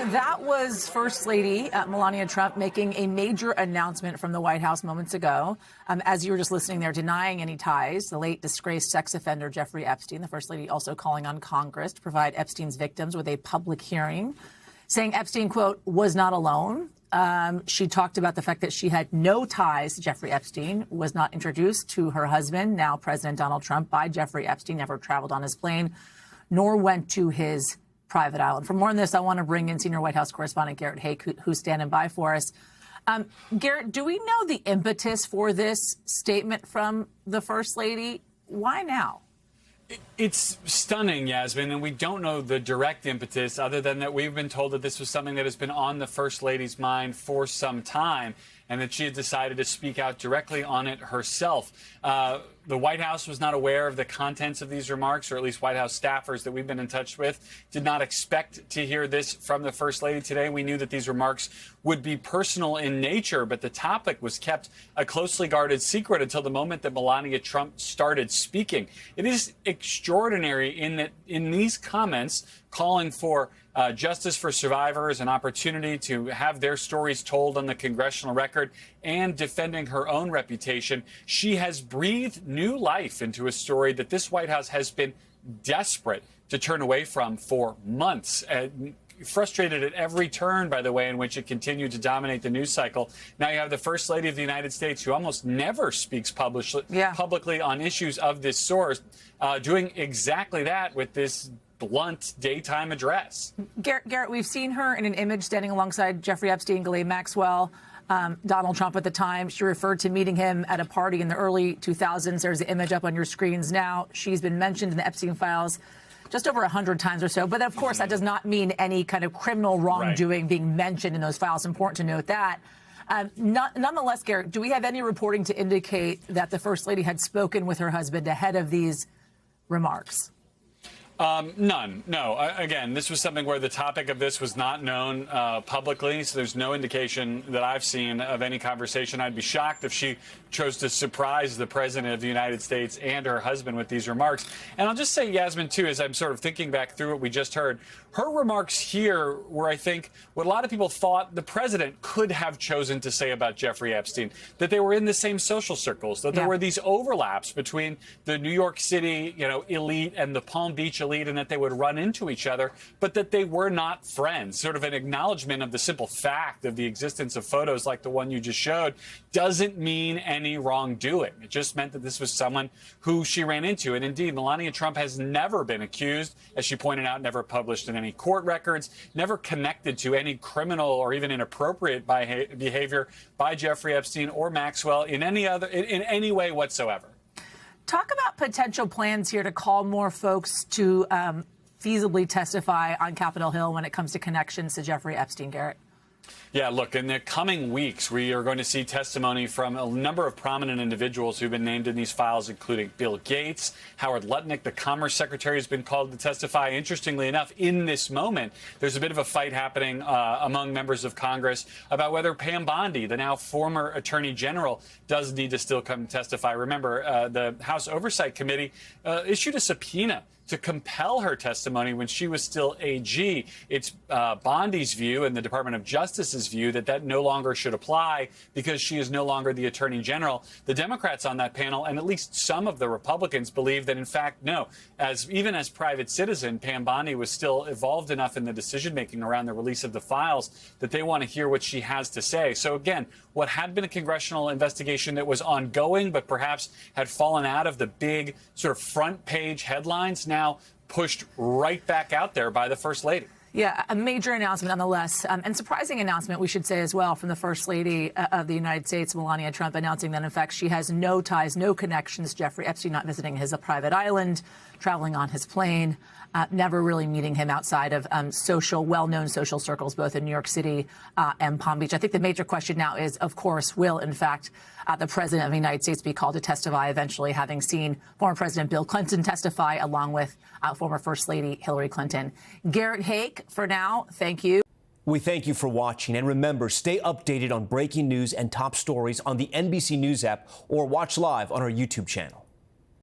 That was First Lady Melania Trump making a major announcement from the White House moments ago. As you were just listening there, denying any ties. The late disgraced sex offender Jeffrey Epstein, the First Lady also calling on Congress to provide Epstein's victims with a public hearing, saying Epstein, quote, was not alone. She talked about the fact that she had no ties to Jeffrey Epstein, was not introduced to her husband, now President Donald Trump, by Jeffrey Epstein, never traveled on his plane, nor went to his private island. For more on this, I want to bring in senior White House correspondent Garrett Haake, who's standing by for us. Garrett, do we know the impetus for this statement from the First Lady? Why now? It's stunning, Yasmin, and we don't know the direct impetus other than that we've been told that this was something that has been on the First Lady's mind for some time and that she had decided to speak out directly on it herself. The White House was not aware of the contents of these remarks, or at least White House staffers that we've been in touch with did not expect to hear this from the First Lady today. We knew that these remarks would be personal in nature, but the topic was kept a closely guarded secret until the moment that Melania Trump started speaking. It is extraordinary in that in these comments calling for justice for survivors, an opportunity to have their stories told on the congressional record, and defending her own reputation, she has breathed new life into a story that this White House has been desperate to turn away from for months. Frustrated at every turn, by the way, in which it continued to dominate the news cycle. Now you have the First Lady of the United States, who almost never speaks publicly on issues of this sort, doing exactly that with this blunt daytime address. Garrett, we've seen her in an image standing alongside Jeffrey Epstein, Ghislaine Maxwell, Donald Trump at the time. She referred to meeting him at a party in the early 2000s. There's the image up on your screens now. She's been mentioned in the Epstein files just over 100 times or so. But of course, that does not mean any kind of criminal wrongdoing being mentioned in those files. Important to note that. Nonetheless, Garrett, do we have any reporting to indicate that the First Lady had spoken with her husband ahead of these remarks? None. No. Again, this was something where the topic of this was not known publicly, so there's no indication that I've seen of any conversation. I'd be shocked if she chose to surprise the President of the United States and her husband with these remarks. And I'll just say, Yasmin, too, as I'm sort of thinking back through what we just heard, her remarks here were, I think, what a lot of people thought the president could have chosen to say about Jeffrey Epstein, that they were in the same social circles, that there were these overlaps between the New York City, elite and the Palm Beach elite, and that they would run into each other, but that they were not friends. Sort of an acknowledgement of the simple fact of the existence of photos like the one you just showed doesn't mean any wrongdoing. It just meant that this was someone who she ran into. And indeed, Melania Trump has never been accused, as she pointed out, never published in any court records, never connected to any criminal or even inappropriate behavior by Jeffrey Epstein or Maxwell in any way whatsoever. Talk about potential plans here to call more folks to feasibly testify on Capitol Hill when it comes to connections to Jeffrey Epstein, Garrett. Yeah, look, in the coming weeks, we are going to see testimony from a number of prominent individuals who've been named in these files, including Bill Gates, Howard Lutnick, the Commerce Secretary, has been called to testify. Interestingly enough, in this moment, there's a bit of a fight happening among members of Congress about whether Pam Bondi, the now former Attorney General, does need to still come testify. Remember, the House Oversight Committee issued a subpoena to compel her testimony when she was still AG. It's Bondi's view and the Department of Justice's view that no longer should apply because she is no longer the Attorney General. The Democrats on that panel, and at least some of the Republicans, believe that, in fact, no, even as private citizen, Pam Bondi was still involved enough in the decision-making around the release of the files that they want to hear what she has to say. So, again, what had been a congressional investigation that was ongoing but perhaps had fallen out of the big sort of front-page headlines now pushed right back out there by the First Lady. Yeah, a major announcement nonetheless, and surprising announcement, we should say as well, from the First Lady of the United States, Melania Trump, announcing that, in fact, she has no ties, no connections to Jeffrey Epstein, not visiting his private island, traveling on his plane, never really meeting him outside of well-known social circles, both in New York City and Palm Beach. I think the major question now is, of course, will, in fact, the President of the United States be called to testify eventually, having seen former President Bill Clinton testify, along with former First Lady Hillary Clinton. Garrett Haake, for now, thank you. We thank you for watching. And remember, stay updated on breaking news and top stories on the NBC News app or watch live on our YouTube channel.